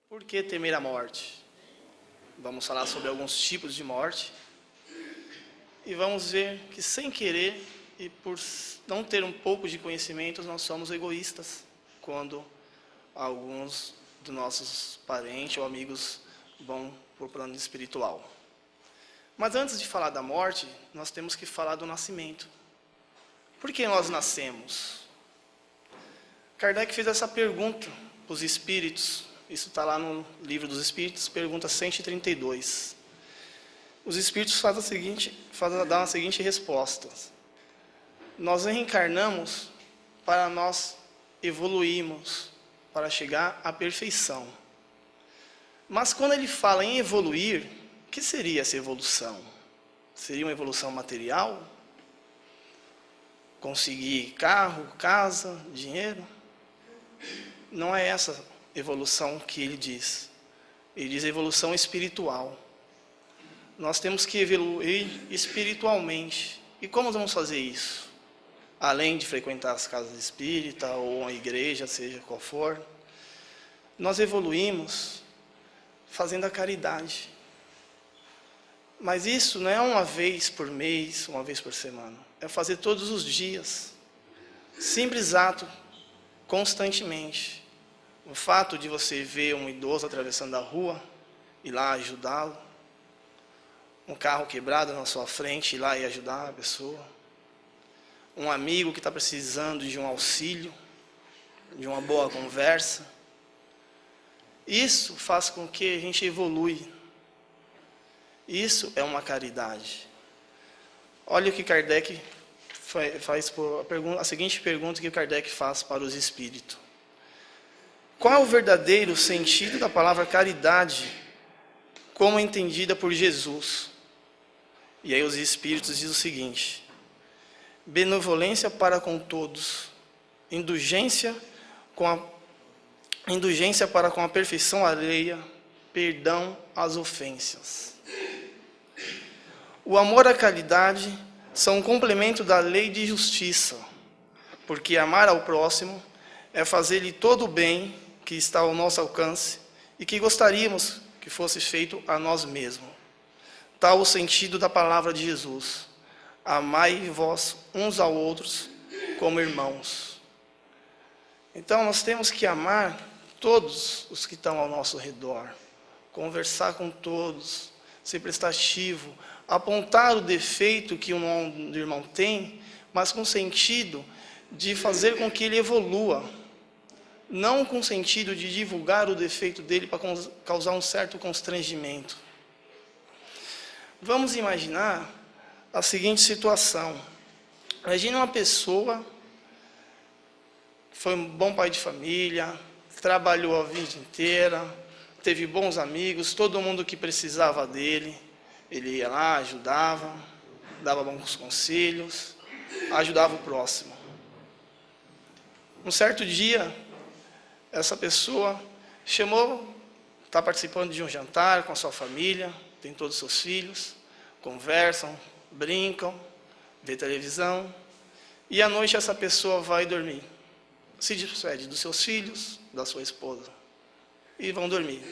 Por que temer a morte? Vamos falar sobre alguns tipos de morte. E vamos ver que sem querer e por não ter um pouco de conhecimento, nós somos egoístas quando alguns dos nossos parentes ou amigos vão para o plano espiritual. Mas antes de falar da morte, nós temos que falar do nascimento. Por que nós nascemos? Kardec fez essa pergunta para os espíritos. Isso está lá no livro dos Espíritos, pergunta 132. Os espíritos dão a seguinte resposta: nós reencarnamos para nós evoluirmos, para chegar à perfeição. Mas quando ele fala em evoluir, o que seria essa evolução? Seria uma evolução material? Conseguir carro, casa, dinheiro? Não é essa evolução que ele diz. Ele diz evolução espiritual. Nós temos que evoluir espiritualmente. E como vamos fazer isso? Além de frequentar as casas espíritas ou a igreja, seja qual for, nós evoluímos fazendo a caridade. Mas isso não é uma vez por mês, uma vez por semana. É fazer todos os dias. Simples ato, constantemente. O fato de você ver um idoso atravessando a rua, ir lá ajudá-lo. Um carro quebrado na sua frente, ir lá e ajudar a pessoa. Um amigo que está precisando de um auxílio, de uma boa conversa. Isso faz com que a gente evolui. Isso é uma caridade. Olha o que Kardec faz, a seguinte pergunta que Kardec faz para os espíritos. Qual é o verdadeiro sentido da palavra caridade, como entendida por Jesus? E aí os espíritos dizem o seguinte: benevolência para com todos, indulgência para com a perfeição alheia, perdão às ofensas. O amor e a caridade são um complemento da lei de justiça, porque amar ao próximo é fazer-lhe todo o bem que está ao nosso alcance e que gostaríamos que fosse feito a nós mesmos. Tal o sentido da palavra de Jesus: amai vós uns aos outros como irmãos. Então nós temos que amar todos os que estão ao nosso redor, conversar com todos, ser prestativo, apontar o defeito que um irmão tem, mas com sentido de fazer com que ele evolua, não com sentido de divulgar o defeito dele para causar um certo constrangimento. Vamos imaginar a seguinte situação. Imagine uma pessoa que foi um bom pai de família, trabalhou a vida inteira, teve bons amigos, todo mundo que precisava dele, ele ia lá, ajudava, dava bons conselhos, ajudava o próximo. Um certo dia, essa pessoa está participando de um jantar com a sua família, tem todos os seus filhos, conversam, brincam, vê televisão, e à noite essa pessoa vai dormir. Se despede dos seus filhos, da sua esposa, e vão dormir.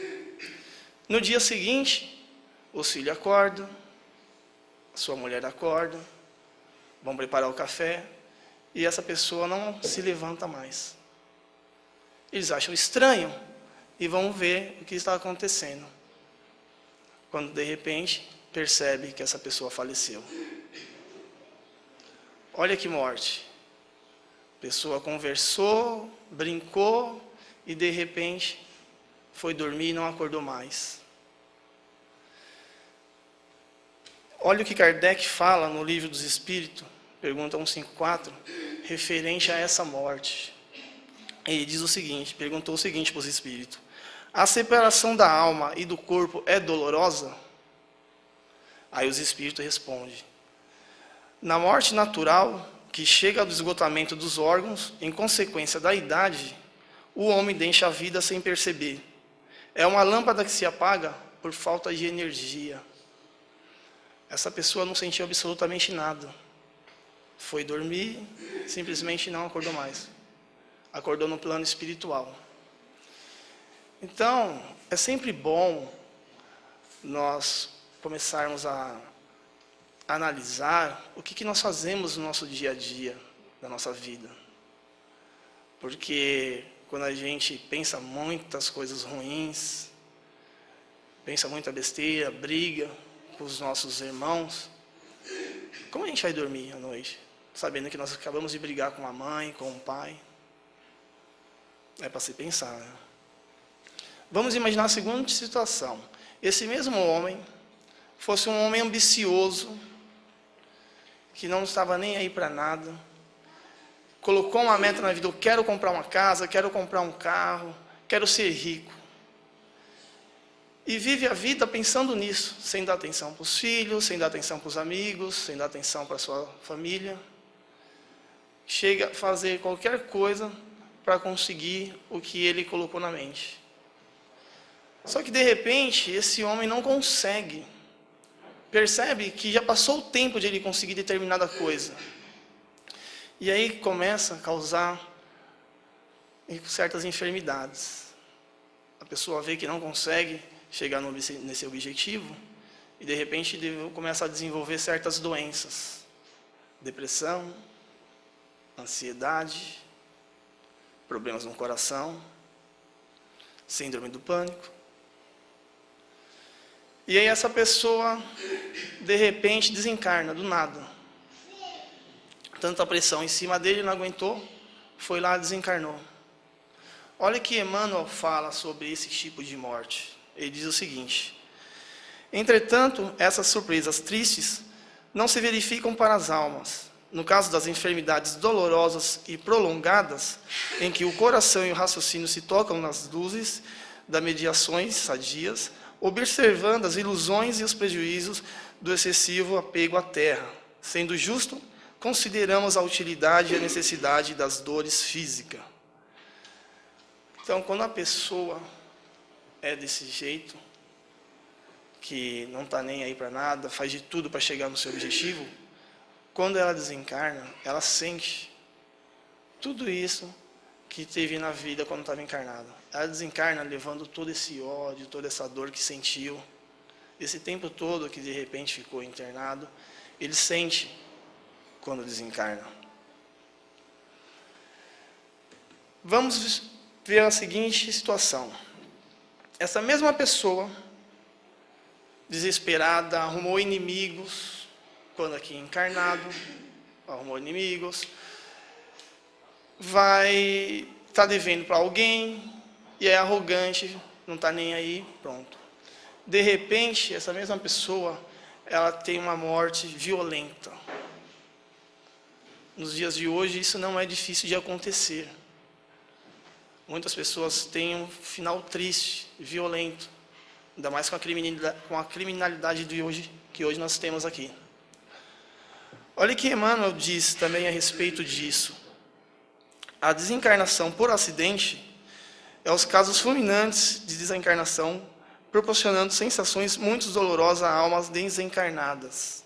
No dia seguinte, os filhos acordam, a sua mulher acorda, vão preparar o café, e essa pessoa não se levanta mais. Eles acham estranho e vão ver o que está acontecendo. Quando de repente percebe que essa pessoa faleceu. Olha que morte. A pessoa conversou, brincou e de repente foi dormir e não acordou mais. Olha o que Kardec fala no Livro dos Espíritos, pergunta 154, referente a essa morte. Ele diz o seguinte, perguntou o seguinte para os espíritos: a separação da alma e do corpo é dolorosa? Aí os espíritos respondem: na morte natural, que chega ao esgotamento dos órgãos, em consequência da idade, o homem deixa a vida sem perceber. É uma lâmpada que se apaga por falta de energia. Essa pessoa não sentiu absolutamente nada. Foi dormir, simplesmente não acordou mais. Acordou no plano espiritual. Então, é sempre bom nós começarmos a analisar o que nós fazemos no nosso dia a dia, da nossa vida. Porque quando a gente pensa muitas coisas ruins, pensa muita besteira, briga com os nossos irmãos, como a gente vai dormir à noite? Sabendo que nós acabamos de brigar com a mãe, com o pai. É para se pensar, né? Vamos imaginar a seguinte situação. Esse mesmo homem fosse um homem ambicioso, que não estava nem aí para nada, colocou uma meta na vida: eu quero comprar uma casa, quero comprar um carro, quero ser rico. E vive a vida pensando nisso, sem dar atenção para os filhos, sem dar atenção para os amigos, sem dar atenção para a sua família. Chega a fazer qualquer coisa para conseguir o que ele colocou na mente. Só que de repente, esse homem não consegue. Percebe que já passou o tempo de ele conseguir determinada coisa. E aí começa a causar certas enfermidades. A pessoa vê que não consegue chegar nesse objetivo e de repente começa a desenvolver certas doenças. Depressão, ansiedade, problemas no coração, síndrome do pânico. E aí essa pessoa, de repente, desencarna, do nada. Tanta pressão em cima dele, não aguentou, foi lá e desencarnou. Olha que Emmanuel fala sobre esse tipo de morte. Ele diz o seguinte: entretanto, essas surpresas tristes não se verificam para as almas. No caso das enfermidades dolorosas e prolongadas, em que o coração e o raciocínio se tocam nas luzes das mediações sadias, observando as ilusões e os prejuízos do excessivo apego à terra. Sendo justo, consideramos a utilidade e a necessidade das dores físicas. Então, quando a pessoa é desse jeito, que não está nem aí para nada, faz de tudo para chegar no seu objetivo, quando ela desencarna, ela sente tudo isso que teve na vida quando estava encarnada. Ela desencarna levando todo esse ódio, toda essa dor que sentiu, esse tempo todo que de repente ficou internado, ele sente quando desencarna. Vamos ver a seguinte situação. Essa mesma pessoa, desesperada, arrumou inimigos, quando aqui encarnado, arrumou inimigos, vai estar devendo para alguém, e é arrogante, não está nem aí, pronto. De repente, essa mesma pessoa, ela tem uma morte violenta. Nos dias de hoje, isso não é difícil de acontecer. Muitas pessoas têm um final triste, violento, ainda mais com a criminalidade de hoje, que hoje nós temos aqui. Olha o que Emmanuel diz também a respeito disso. A desencarnação por acidente é os casos fulminantes de desencarnação, proporcionando sensações muito dolorosas a almas desencarnadas.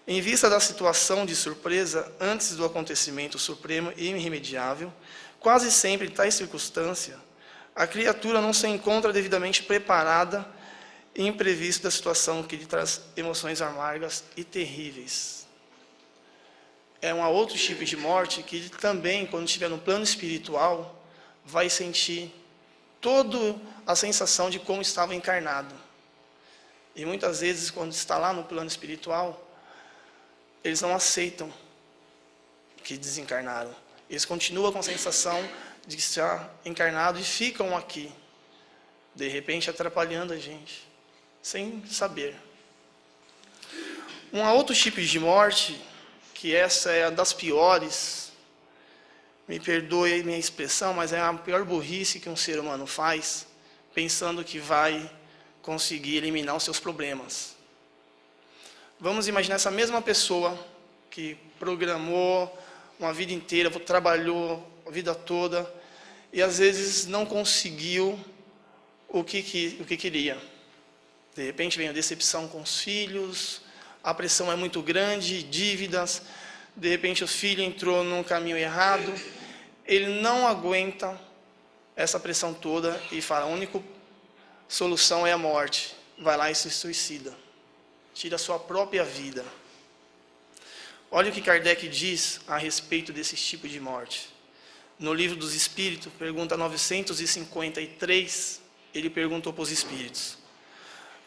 Em vista da situação de surpresa antes do acontecimento supremo e irremediável, quase sempre em tais circunstância, a criatura não se encontra devidamente preparada e imprevista da situação que lhe traz emoções amargas e terríveis. É um outro tipo de morte que ele também, quando estiver no plano espiritual, vai sentir toda a sensação de como estava encarnado. E muitas vezes, quando está lá no plano espiritual, eles não aceitam que desencarnaram. Eles continuam com a sensação de estar encarnado e ficam aqui, de repente atrapalhando a gente, sem saber. Um outro tipo de morte, que essa é a das piores, me perdoe a minha expressão, mas é a pior burrice que um ser humano faz, pensando que vai conseguir eliminar os seus problemas. Vamos imaginar essa mesma pessoa que programou uma vida inteira, trabalhou a vida toda, e às vezes não conseguiu o que queria. De repente vem a decepção com os filhos, a pressão é muito grande, dívidas, de repente o filho entrou num caminho errado, ele não aguenta essa pressão toda e fala, a única solução é a morte. Vai lá e se suicida. Tira a sua própria vida. Olha o que Kardec diz a respeito desse tipo de morte. No Livro dos Espíritos, pergunta 953, ele perguntou para os espíritos: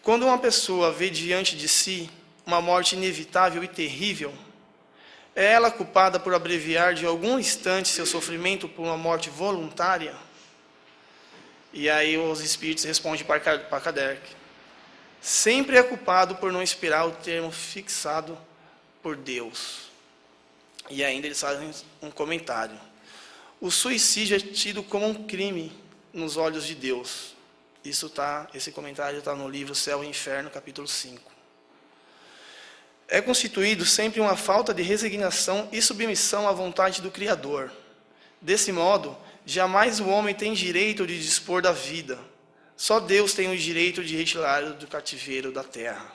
quando uma pessoa vê diante de si uma morte inevitável e terrível, é ela culpada por abreviar de algum instante seu sofrimento por uma morte voluntária? E aí os espíritos respondem para Kardec: sempre é culpado por não esperar o termo fixado por Deus. E ainda eles fazem um comentário: o suicídio é tido como um crime nos olhos de Deus. Esse comentário está no livro Céu e Inferno, capítulo 5. É constituído sempre uma falta de resignação e submissão à vontade do Criador. Desse modo, jamais o homem tem direito de dispor da vida. Só Deus tem o direito de retirá-lo do cativeiro da terra,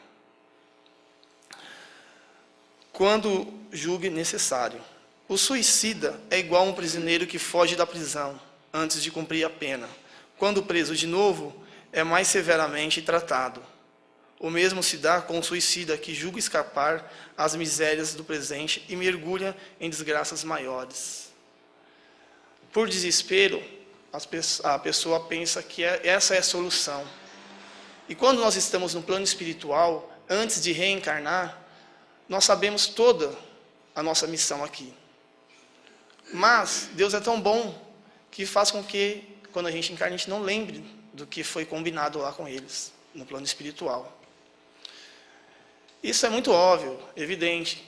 quando julgue necessário. O suicida é igual a um prisioneiro que foge da prisão antes de cumprir a pena. Quando preso de novo, é mais severamente tratado. O mesmo se dá com o suicida que julga escapar às misérias do presente e mergulha em desgraças maiores. Por desespero, a pessoa pensa que essa é a solução. E quando nós estamos no plano espiritual, antes de reencarnar, nós sabemos toda a nossa missão aqui. Mas Deus é tão bom que faz com que, quando a gente encarna, a gente não lembre do que foi combinado lá com eles, no plano espiritual. Isso é muito óbvio, evidente,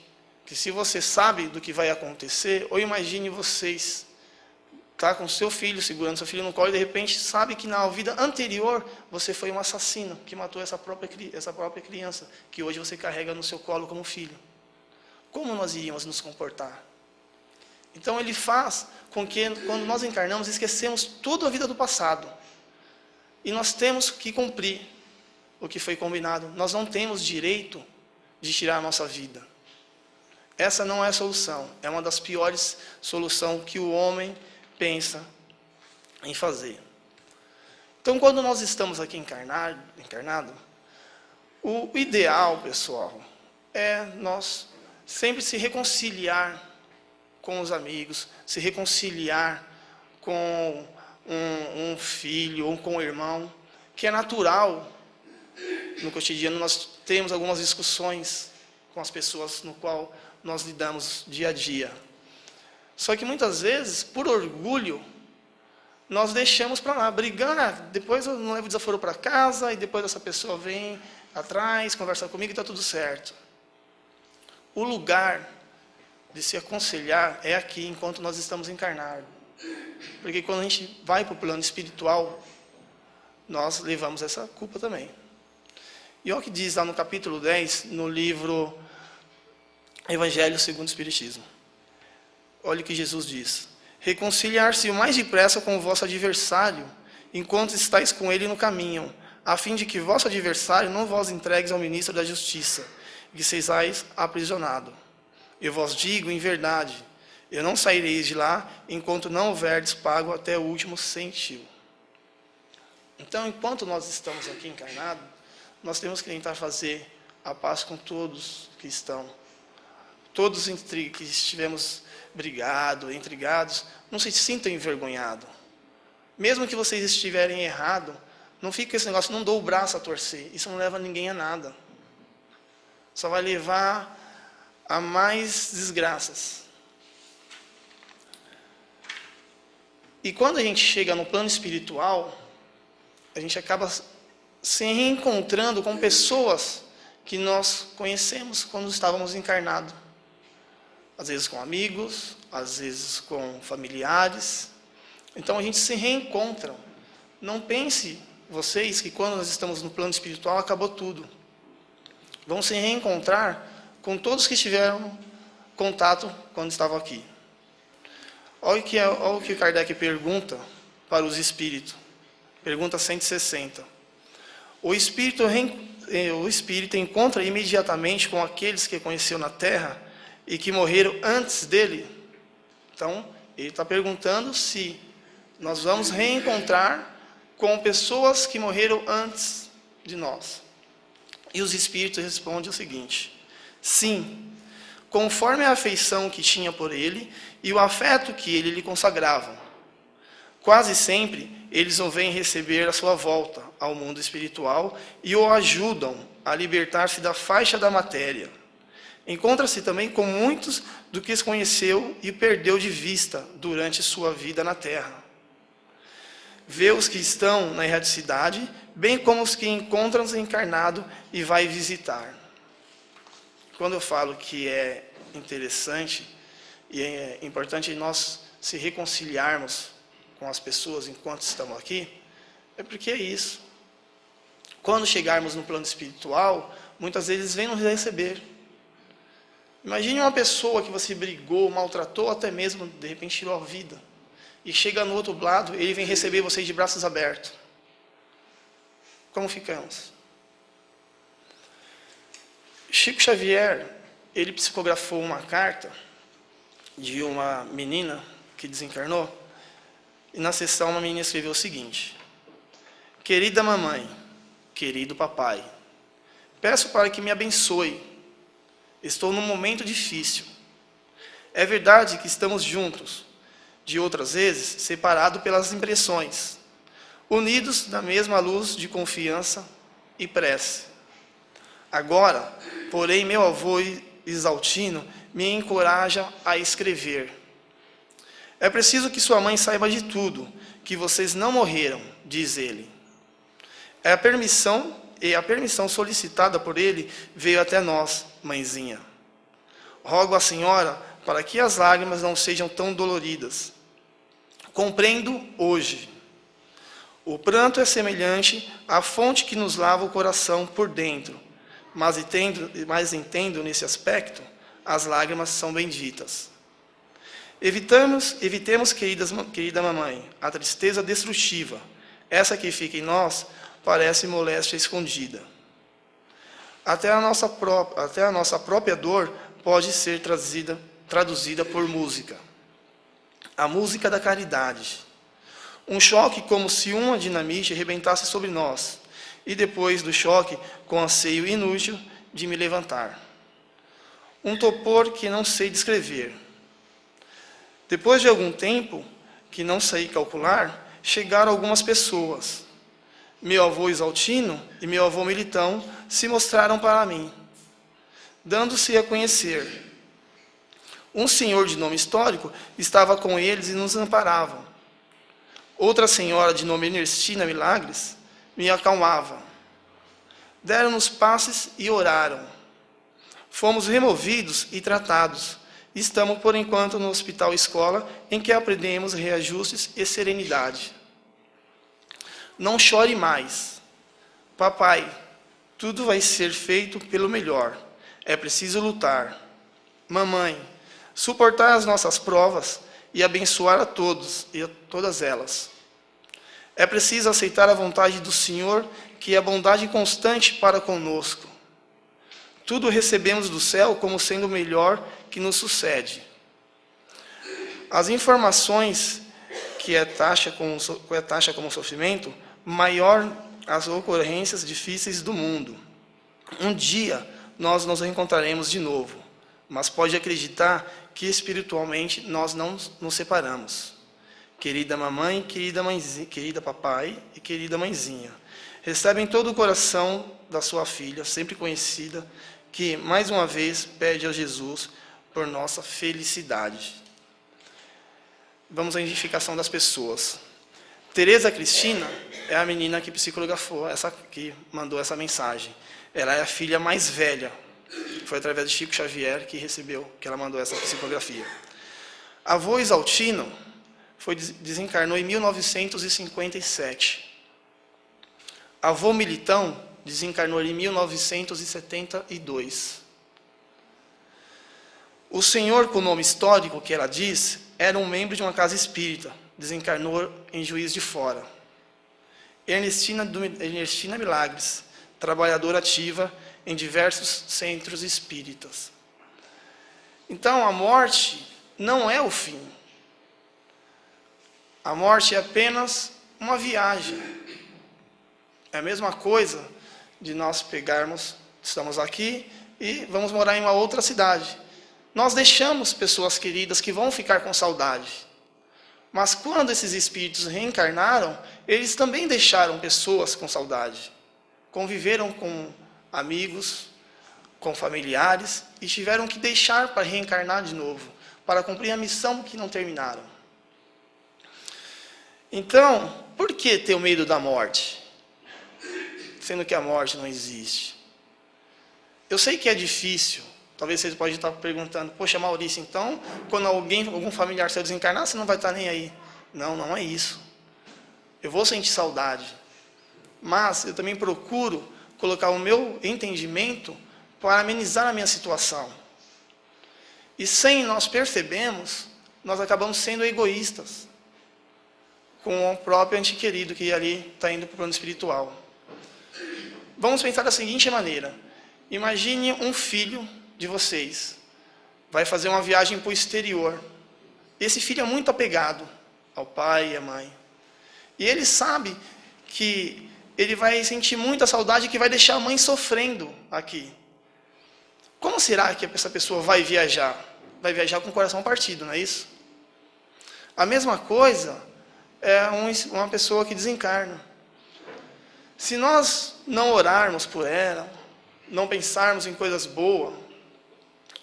que se você sabe do que vai acontecer, ou imagine vocês, tá com seu filho, segurando seu filho no colo, e de repente sabe que na vida anterior você foi um assassino, que matou essa própria criança, que hoje você carrega no seu colo como filho. Como nós iríamos nos comportar? Então ele faz com que, quando nós encarnamos, esquecemos toda a vida do passado. E nós temos que cumprir o que foi combinado. Nós não temos direito de tirar a nossa vida. Essa não é a solução. É uma das piores soluções que o homem pensa em fazer. Então, quando nós estamos aqui encarnado, o ideal, pessoal, é nós sempre se reconciliar com os amigos, se reconciliar com um filho ou com um irmão, que é natural. No cotidiano nós temos algumas discussões com as pessoas no qual nós lidamos dia a dia. Só que muitas vezes, por orgulho, nós deixamos para lá, brigar, depois eu não levo o desaforo para casa, e depois essa pessoa vem atrás, conversa comigo e está tudo certo. O lugar de se aconselhar é aqui, enquanto nós estamos encarnados. Porque quando a gente vai para o plano espiritual, nós levamos essa culpa também. E olha o que diz lá no capítulo 10, no livro Evangelho segundo o Espiritismo. Olha o que Jesus diz: reconciliar-se o mais depressa com o vosso adversário, enquanto estáis com ele no caminho, a fim de que vosso adversário não vos entregues ao ministro da Justiça, e que sejais aprisionado. Eu vos digo em verdade, eu não saireis de lá, enquanto não houverdes pago até o último centavo. Então, enquanto nós estamos aqui encarnados, nós temos que tentar fazer a paz com todos que estão. Todos que estivemos brigados, intrigados, não se sintam envergonhados. Mesmo que vocês estiverem errados, não fique com esse negócio, não dou o braço a torcer. Isso não leva ninguém a nada. Só vai levar a mais desgraças. E quando a gente chega no plano espiritual, a gente acaba se reencontrando com pessoas que nós conhecemos quando estávamos encarnados. Às vezes com amigos, às vezes com familiares. Então a gente se reencontra. Não pense, vocês, que quando nós estamos no plano espiritual, acabou tudo. Vão se reencontrar com todos que tiveram contato quando estavam aqui. Olha o que Kardec pergunta para os espíritos. Pergunta 160. O espírito encontra imediatamente com aqueles que conheceu na terra e que morreram antes dele? Então, ele está perguntando se Nós vamos reencontrar com pessoas que morreram antes de nós. E os espíritos respondem o seguinte: sim, conforme a afeição que tinha por ele e o afeto que ele lhe consagrava. Quase sempre, eles o vêm receber à sua volta ao mundo espiritual e o ajudam a libertar-se da faixa da matéria. Encontra-se também com muitos do que conheceu e perdeu de vista durante sua vida na Terra. Vê os que estão na erradicidade, bem como os que encontram-se encarnado e vai visitar. Quando eu falo que é interessante e é importante nós se reconciliarmos com as pessoas enquanto estamos aqui, é porque é isso. Quando chegarmos no plano espiritual, muitas vezes vêm nos receber. Imagine uma pessoa que você brigou, maltratou, até mesmo, de repente, tirou a vida. E chega no outro lado, ele vem receber vocês de braços abertos. Como ficamos? Chico Xavier, ele psicografou uma carta de uma menina que desencarnou. E na sessão uma menina escreveu o seguinte: querida mamãe, querido papai, peço para que me abençoe. Estou num momento difícil. É verdade que estamos juntos, de outras vezes separados pelas impressões, unidos na mesma luz de confiança e prece. Agora, porém, meu avô Isaltino me encoraja a escrever. É preciso que sua mãe saiba de tudo, que vocês não morreram, diz ele. A permissão solicitada por ele veio até nós, mãezinha. Rogo à senhora para que as lágrimas não sejam tão doloridas. Compreendo hoje. O pranto é semelhante à fonte que nos lava o coração por dentro, mas entendo nesse aspecto, as lágrimas são benditas. Evitemos, querida mamãe, a tristeza destrutiva. Essa que fica em nós parece moléstia escondida. Até a nossa própria dor pode ser traduzida por música. A música da caridade. Um choque como se uma dinamite arrebentasse sobre nós, e depois do choque, com anseio inútil de me levantar. Um topor que não sei descrever. Depois de algum tempo, que não sei calcular, chegaram algumas pessoas. Meu avô Isaltino e meu avô Militão se mostraram para mim, dando-se a conhecer. Um senhor de nome histórico estava com eles e nos amparava. Outra senhora de nome Ernestina Milagres me acalmava. Deram-nos passes e oraram. Fomos removidos e tratados. Estamos, por enquanto, no hospital escola, em que aprendemos reajustes e serenidade. Não chore mais. Papai, tudo vai ser feito pelo melhor. É preciso lutar. Mamãe, suportar as nossas provas e abençoar a todos e a todas elas. É preciso aceitar a vontade do Senhor, que é a bondade constante para conosco. Tudo recebemos do céu como sendo o melhor que nos sucede. As informações que é taxa como sofrimento, maior as ocorrências difíceis do mundo. Um dia nós nos reencontraremos de novo, mas pode acreditar que espiritualmente nós não nos separamos. Querida mamãe, querida papai e querida mãezinha, recebem todo o coração da sua filha, sempre conhecida, que, mais uma vez, pede a Jesus por nossa felicidade. Vamos à identificação das pessoas. Tereza Cristina é a menina que psicografou, que mandou essa mensagem. Ela é a filha mais velha. Foi através de Chico Xavier que ela mandou essa psicografia. Avô Isaltino desencarnou em 1957. Avô Militão desencarnou em 1972. O senhor com o nome histórico que ela diz era um membro de uma casa espírita, desencarnou em Juiz de Fora. Ernestina Milagres, trabalhadora ativa em diversos centros espíritas. Então, a morte não é o fim. A morte é apenas uma viagem. É a mesma coisa de nós pegarmos, estamos aqui e vamos morar em uma outra cidade. Nós deixamos pessoas queridas que vão ficar com saudade. Mas quando esses espíritos reencarnaram, eles também deixaram pessoas com saudade. Conviveram com amigos, com familiares e tiveram que deixar para reencarnar de novo, para cumprir a missão que não terminaram. Então, por que ter o medo da morte? Sendo que a morte não existe. Eu sei que é difícil. Talvez vocês podem estar perguntando, poxa, Maurício, então, quando algum familiar seu desencarnar, você não vai estar nem aí. Não, não é isso. Eu vou sentir saudade. Mas eu também procuro colocar o meu entendimento para amenizar a minha situação. E sem nós percebermos, nós acabamos sendo egoístas com o próprio ente querido que ali está indo para o plano espiritual. Vamos pensar da seguinte maneira. Imagine um filho de vocês. Vai fazer uma viagem para o exterior. Esse filho é muito apegado ao pai e à mãe. E ele sabe que ele vai sentir muita saudade que vai deixar a mãe sofrendo aqui. Como será que essa pessoa vai viajar? Vai viajar com o coração partido, não é isso? A mesma coisa é uma pessoa que desencarna. Se nós não orarmos por ela, não pensarmos em coisas boas,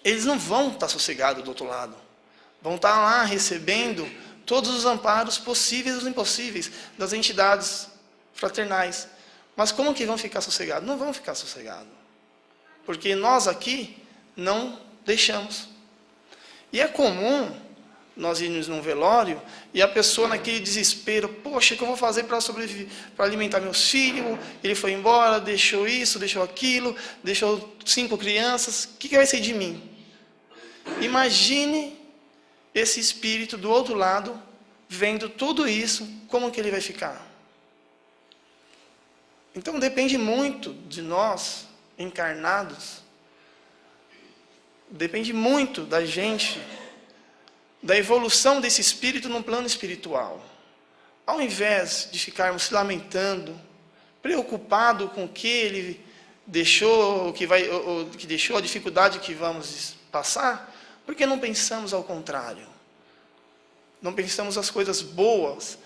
eles não vão estar sossegados do outro lado. Vão estar lá recebendo todos os amparos possíveis e os impossíveis das entidades fraternais. Mas como que vão ficar sossegados? Não vão ficar sossegados. Porque nós aqui não deixamos. E é comum nós irmos num velório e a pessoa naquele desespero, poxa, o que eu vou fazer para sobreviver, para alimentar meus filhos? Ele foi embora, deixou isso, deixou aquilo, deixou 5 crianças, o que vai ser de mim? Imagine esse espírito do outro lado, vendo tudo isso, como que ele vai ficar? Então depende muito de nós, encarnados, depende muito da gente, da evolução desse espírito no plano espiritual. Ao invés de ficarmos se lamentando, preocupado com o que ele deixou, o que deixou, a dificuldade que vamos passar, por que não pensamos ao contrário? Não pensamos as coisas boas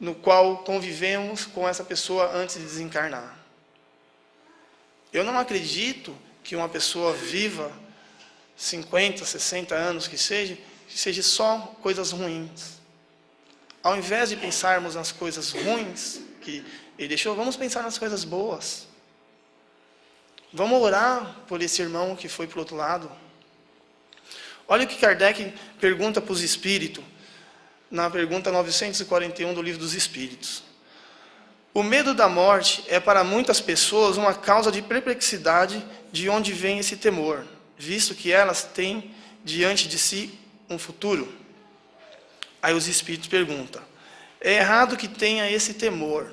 no qual convivemos com essa pessoa antes de desencarnar. Eu não acredito que uma pessoa viva 50, 60 anos que seja só coisas ruins. Ao invés de pensarmos nas coisas ruins que ele deixou, vamos pensar nas coisas boas. Vamos orar por esse irmão que foi para o outro lado. Olha o que Kardec pergunta para os espíritos, na pergunta 941 do Livro dos Espíritos. O medo da morte é para muitas pessoas uma causa de perplexidade de onde vem esse temor, visto que elas têm diante de si um futuro. Aí os espíritos perguntam, é errado que tenha esse temor.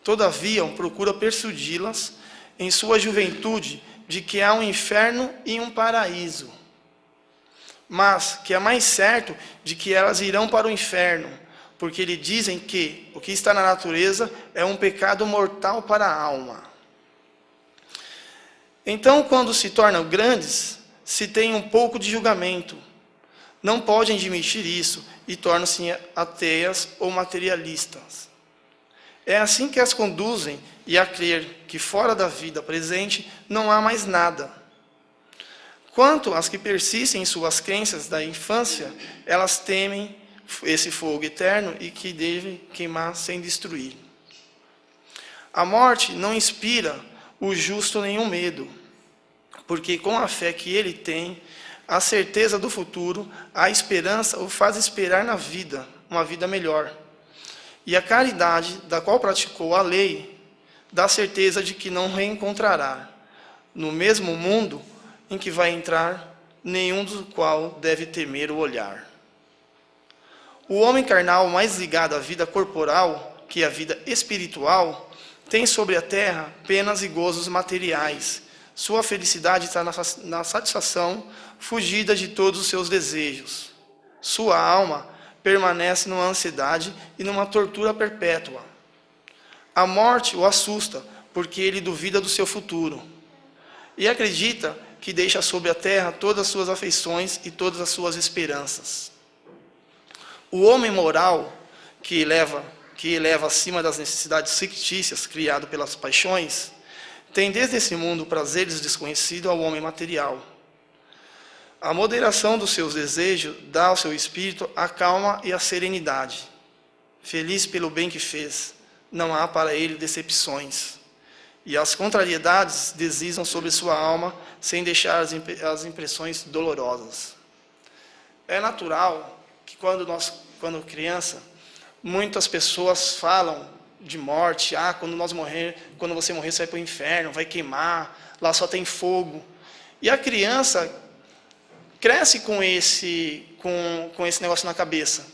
Todavia, procura persuadi-las em sua juventude de que há um inferno e um paraíso. Mas que é mais certo de que elas irão para o inferno, porque lhe dizem que o que está na natureza é um pecado mortal para a alma. Então, quando se tornam grandes, se tem um pouco de julgamento. Não podem admitir isso e tornam-se ateias ou materialistas. É assim que as conduzem e a crer que fora da vida presente não há mais nada. Quanto às que persistem em suas crenças da infância, elas temem esse fogo eterno e que deve queimar sem destruir. A morte não inspira o justo nenhum medo, porque com a fé que ele tem, a certeza do futuro, a esperança o faz esperar na vida, uma vida melhor. E a caridade, da qual praticou a lei, dá certeza de que não reencontrará, no mesmo mundo em que vai entrar, nenhum do qual deve temer o olhar. O homem carnal mais ligado à vida corporal, que a vida espiritual, tem sobre a terra penas e gozos materiais. Sua felicidade está na satisfação fugida de todos os seus desejos. Sua alma permanece numa ansiedade e numa tortura perpétua. A morte o assusta, porque ele duvida do seu futuro. E acredita que deixa sobre a terra todas as suas afeições e todas as suas esperanças. O homem moral, que eleva acima das necessidades fictícias criado pelas paixões, tem desde esse mundo prazeres desconhecidos ao homem material. A moderação dos seus desejos dá ao seu espírito a calma e a serenidade. Feliz pelo bem que fez, não há para ele decepções. E as contrariedades deslizam sobre sua alma, sem deixar as impressões dolorosas. É natural que quando criança, muitas pessoas falam de morte. Quando você morrer, você vai para o inferno, vai queimar, lá só tem fogo. E a criança cresce com esse negócio na cabeça.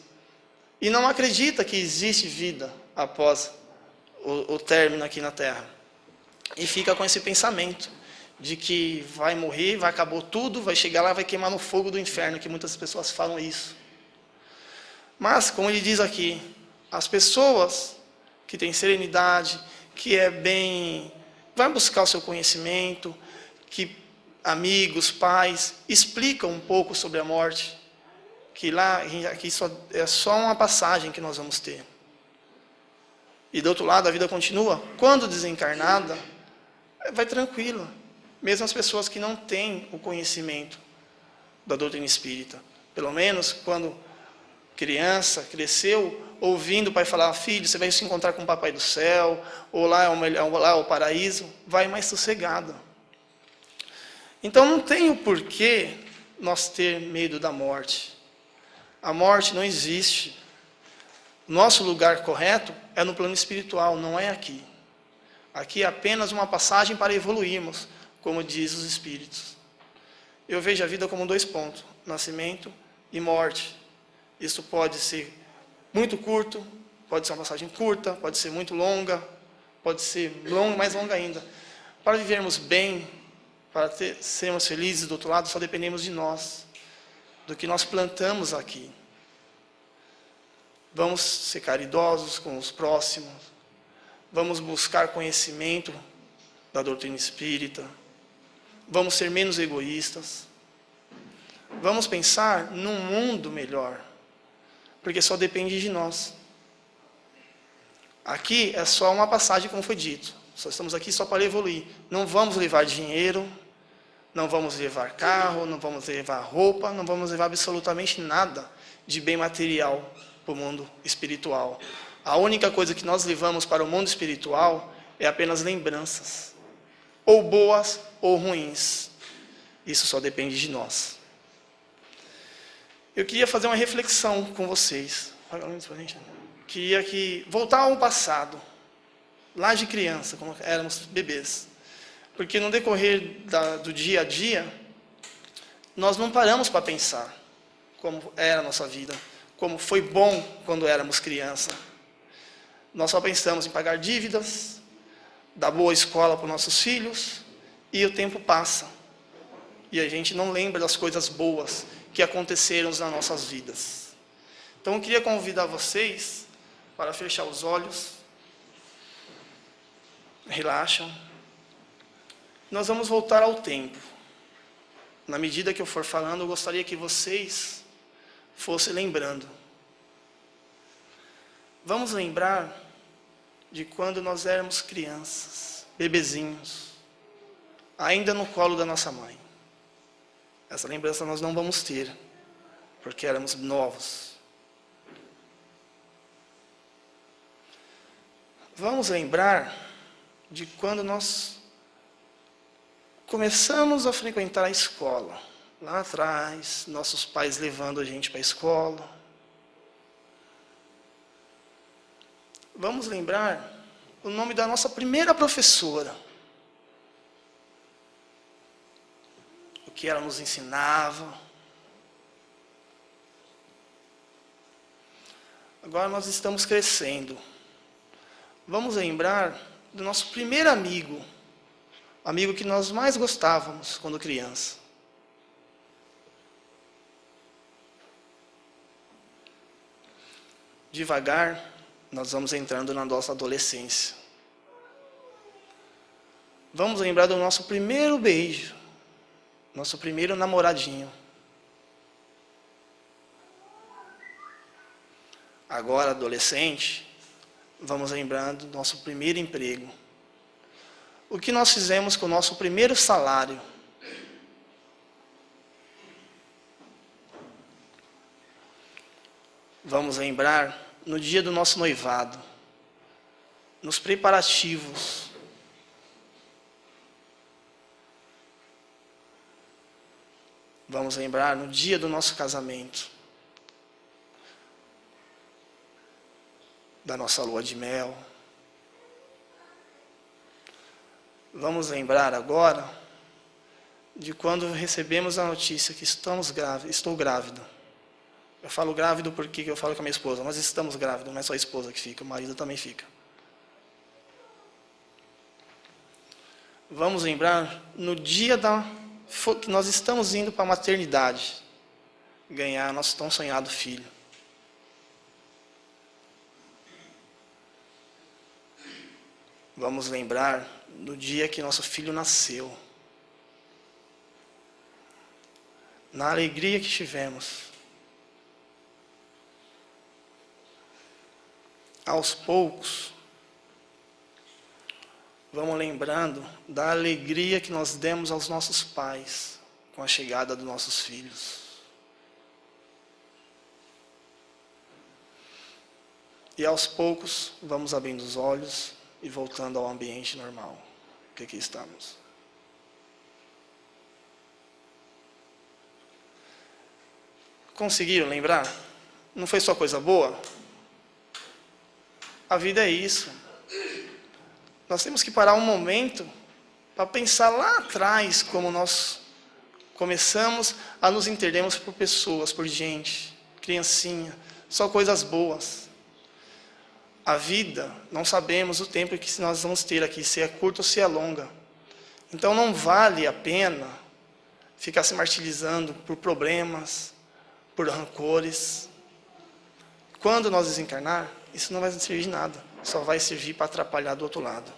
E não acredita que existe vida após o término aqui na Terra. E fica com esse pensamento de que vai morrer, vai acabar tudo, vai chegar lá, vai queimar no fogo do inferno, que muitas pessoas falam isso. Mas, como ele diz aqui, as pessoas que têm serenidade, que vai buscar o seu conhecimento, que amigos, pais, explicam um pouco sobre a morte, que aqui é só uma passagem que nós vamos ter. E do outro lado a vida continua. Quando desencarnada, vai tranquila. Mesmo as pessoas que não têm o conhecimento da doutrina espírita. Pelo menos quando criança, cresceu, ouvindo o pai falar: filho, você vai se encontrar com o papai do céu, ou lá é o paraíso, vai mais sossegada. Então não tem o porquê nós ter medo da morte. A morte não existe. Nosso lugar correto é no plano espiritual, não é aqui. Aqui é apenas uma passagem para evoluirmos, como diz os Espíritos. Eu vejo a vida como 2 pontos, nascimento e morte. Isso pode ser muito curto, pode ser uma passagem curta, pode ser muito longa, pode ser mais longa ainda. Para vivermos bem, para sermos felizes do outro lado, só dependemos de nós, do que nós plantamos aqui. Vamos ser caridosos com os próximos, vamos buscar conhecimento da doutrina espírita, vamos ser menos egoístas, vamos pensar num mundo melhor, porque só depende de nós. Aqui é só uma passagem, como foi dito, só estamos aqui só para evoluir. Não vamos levar dinheiro, não vamos levar carro, não vamos levar roupa, não vamos levar absolutamente nada de bem material para o mundo espiritual. A única coisa que nós levamos para o mundo espiritual é apenas lembranças, ou boas ou ruins. Isso só depende de nós. Eu queria fazer uma reflexão com vocês. Queria voltar ao passado, lá de criança, quando éramos bebês. Porque no decorrer do dia a dia, nós não paramos para pensar como era a nossa vida, como foi bom quando éramos criança. Nós só pensamos em pagar dívidas, dar boa escola para os nossos filhos, e o tempo passa. E a gente não lembra das coisas boas que aconteceram nas nossas vidas. Então eu queria convidar vocês para fechar os olhos. Relaxam. Nós vamos voltar ao tempo. Na medida que eu for falando, eu gostaria que vocês fossem lembrando. Vamos lembrar de quando nós éramos crianças, bebezinhos, ainda no colo da nossa mãe. Essa lembrança nós não vamos ter, porque éramos novos. Vamos lembrar de quando nós começamos a frequentar a escola. Lá atrás, nossos pais levando a gente para a escola. Vamos lembrar o nome da nossa primeira professora. O que ela nos ensinava. Agora nós estamos crescendo. Vamos lembrar do nosso primeiro amigo. Amigo que nós mais gostávamos quando criança. devagar, nós vamos entrando na nossa adolescência. Vamos lembrar do nosso primeiro beijo, nosso primeiro namoradinho. Agora, adolescente, vamos lembrando do nosso primeiro emprego. O que nós fizemos com o nosso primeiro salário? Vamos lembrar no dia do nosso noivado, nos preparativos. Vamos lembrar no dia do nosso casamento, da nossa lua de mel. Vamos lembrar agora de quando recebemos a notícia que estou grávida. Eu falo grávido porque eu falo com a minha esposa. Nós estamos grávidos, não é só a esposa que fica, o marido também fica. Vamos lembrar no dia que nós estamos indo para a maternidade, ganhar nosso tão sonhado filho. Vamos lembrar no dia que nosso filho nasceu, na alegria que tivemos. Aos poucos, vamos lembrando da alegria que nós demos aos nossos pais com a chegada dos nossos filhos. E aos poucos, vamos abrindo os olhos e voltando ao ambiente normal que aqui estamos. Conseguiram lembrar? Não foi só coisa boa? A vida é isso. Nós temos que parar um momento para pensar lá atrás como nós começamos a nos entendermos por pessoas, por gente, criancinha, só coisas boas. A vida, não sabemos o tempo que nós vamos ter aqui, se é curta ou se é longa. Então não vale a pena ficar se martirizando por problemas, por rancores. Quando nós desencarnar, isso não vai servir de nada, só vai servir para atrapalhar do outro lado.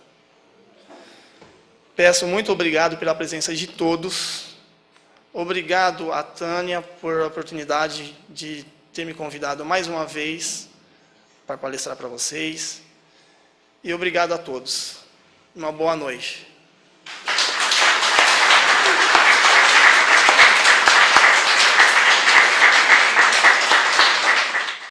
Peço muito obrigado pela presença de todos. Obrigado a Tânia por a oportunidade de ter me convidado mais uma vez para palestrar para vocês. E obrigado a todos. Uma boa noite.